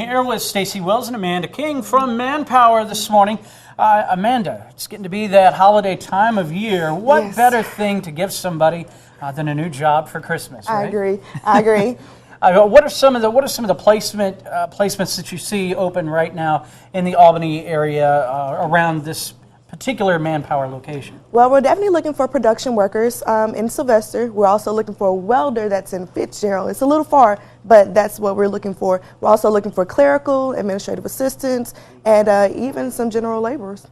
here with Stacy Wills and Amanda King from Manpower this morning. Amanda, it's getting to be that holiday time of year. What better thing to give somebody than a new job for Christmas, right? I agree. What are some of the placements that you see open right now in the Albany area around this particular Manpower location? Well, we're definitely looking for production workers in Sylvester. We're also looking for a welder that's in Fitzgerald. It's a little far, but that's what we're looking for. We're also looking for clerical, administrative assistants, and even some general laborers.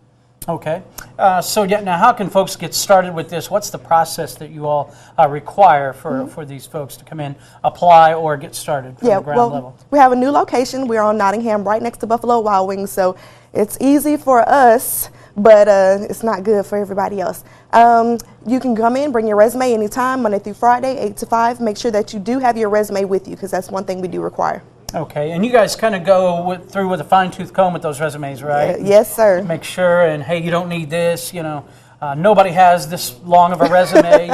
Okay. Now how can folks get started with this? What's the process that you all require for these folks to come in, apply, or get started from the ground level? We have a new location. We're on Nottingham, right next to Buffalo Wild Wings, so it's easy for us, but it's not good for everybody else. You can come in, bring your resume anytime, Monday through Friday, 8 to 5. Make sure that you do have your resume with you, because that's one thing we do require. Okay, and you guys kind of go through with a fine-tooth comb with those resumes, right? Yes, sir. Make sure, and hey, you don't need this, nobody has this long of a resume,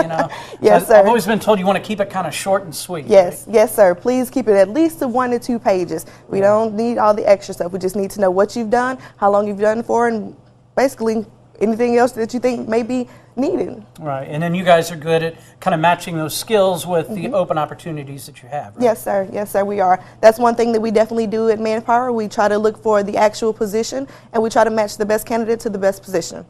Yes, sir. I've always been told you want to keep it kind of short and sweet. Yes, right? Yes, sir. Please keep it at least to 1 to 2 pages. We don't need all the extra stuff. We just need to know what you've done, how long you've done it for, and basically anything else that you think may be needed. Right, and then you guys are good at kind of matching those skills with the open opportunities that you have, right? Yes, sir. Yes, sir, we are. That's one thing that we definitely do at Manpower. We try to look for the actual position, and we try to match the best candidate to the best position.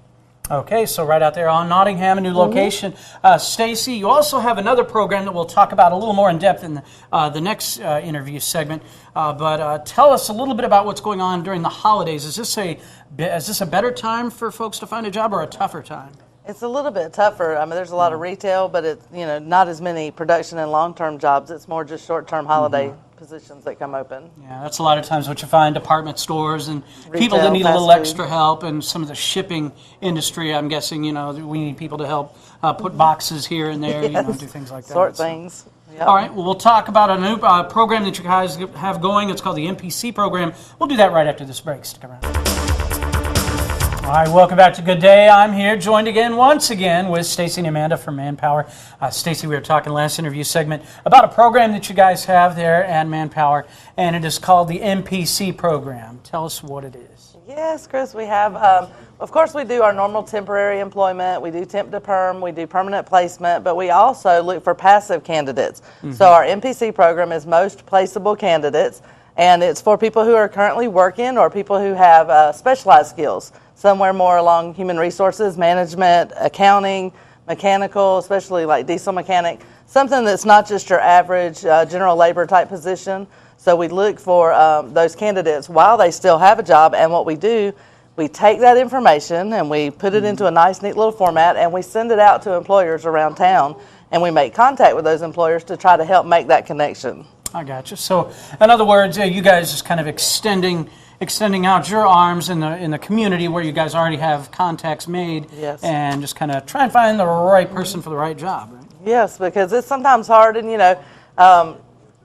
Okay, so right out there on Nottingham, a new location. Stacy, you also have another program that we'll talk about a little more in depth in the next interview segment. But tell us a little bit about what's going on during the holidays. Is this a better time for folks to find a job, or a tougher time? It's a little bit tougher. I mean, there's a lot of retail, but it's not as many production and long-term jobs. It's more just short-term holiday positions that come open. Yeah, that's a lot of times what you find, department stores and retail, people that need a little extra help, and some of the shipping industry, I'm guessing, we need people to help put boxes here and there, do things like that. Sort things. Yep. All right, well, we'll talk about a new program that you guys have going. It's called the MPC program. We'll do that right after this break. Stick around. All right, welcome back to Good Day. I'm here, joined once again with Stacy and Amanda from Manpower. Stacy, we were talking last interview segment about a program that you guys have there at Manpower, and it is called the MPC program. Tell us what it is. Yes, Chris, we have, of course, we do our normal temporary employment. We do temp to perm. We do permanent placement, but we also look for passive candidates. So our MPC program is most placeable candidates, and it's for people who are currently working or people who have specialized skills, somewhere more along human resources, management, accounting, mechanical, especially like diesel mechanic, something that's not just your average general labor type position. So we look for those candidates while they still have a job, and what we do, we take that information and we put it into a nice, neat little format, and we send it out to employers around town, and we make contact with those employers to try to help make that connection. I got you. So, in other words, you guys just kind of extending out your arms in the community where you guys already have contacts made, and just kind of try and find the right person for the right job. Right? Yes, because it's sometimes hard, and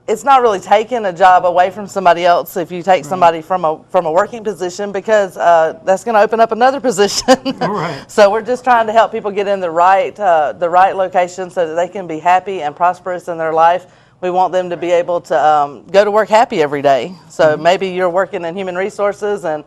it's not really taking a job away from somebody else if you take somebody from a working position, because that's going to open up another position. Right. So we're just trying to help people get in the right location so that they can be happy and prosperous in their life. We want them to be able to go to work happy every day. So maybe you're working in human resources and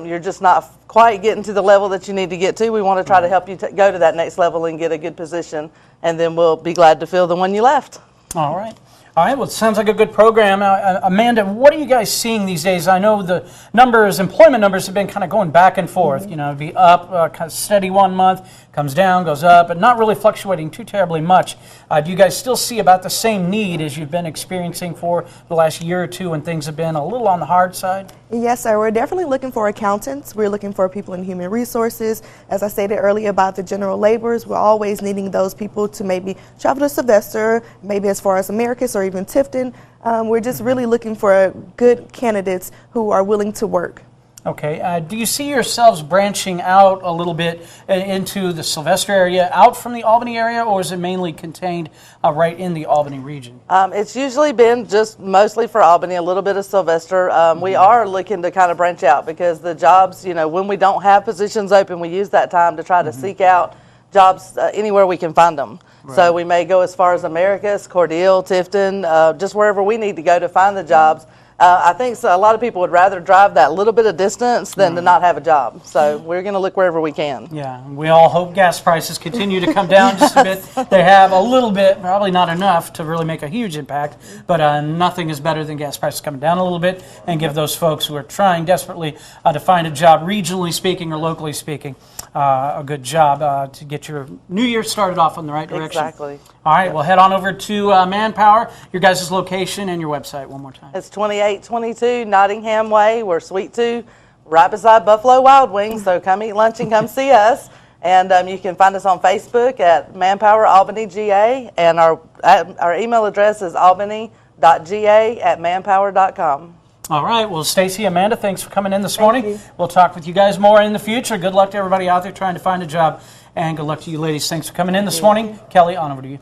you're just not quite getting to the level that you need to get to. We want to try to help you go to that next level and get a good position, and then we'll be glad to fill the one you left. All right. All right, well, it sounds like a good program. Amanda, what are you guys seeing these days? I know the employment numbers have been kind of going back and forth. It'd be up, kind of steady 1 month, comes down, goes up, but not really fluctuating too terribly much. Do you guys still see about the same need as you've been experiencing for the last year or two when things have been a little on the hard side? Yes, sir. We're definitely looking for accountants. We're looking for people in human resources. As I stated earlier about the general laborers, we're always needing those people to maybe travel to Sylvester, maybe as far as Americus or even Tifton. We're just really looking for good candidates who are willing to work. Okay. Do you see yourselves branching out a little bit into the Sylvester area, out from the Albany area, or is it mainly contained right in the Albany region? It's usually been just mostly for Albany, a little bit of Sylvester. We are looking to kind of branch out because the jobs, when we don't have positions open, we use that time to try to seek out jobs anywhere we can find them. Right. So we may go as far as Americus, Cordele, Tifton, just wherever we need to go to find the jobs. I think so. A lot of people would rather drive that little bit of distance than to not have a job. So we're going to look wherever we can. Yeah, we all hope gas prices continue to come down just a bit. They have a little bit, probably not enough to really make a huge impact, but nothing is better than gas prices coming down a little bit and give those folks who are trying desperately to find a job, regionally speaking or locally speaking, a good job to get your new year started off on the right direction. Exactly. All right, well, head on over to Manpower, your guys' location and your website one more time. It's 2822 Nottingham Way. We're Suite 2, right beside Buffalo Wild Wings. So come eat lunch and come see us. And you can find us on Facebook at Manpower Albany GA. And our email address is albany.ga@manpower.com. All right, well, Stacy, Amanda, thanks for coming in this morning. you. We'll talk with you guys more in the future. Good luck to everybody out there trying to find a job. And good luck to you ladies. Thanks for coming in this morning. Kelly, on over to you.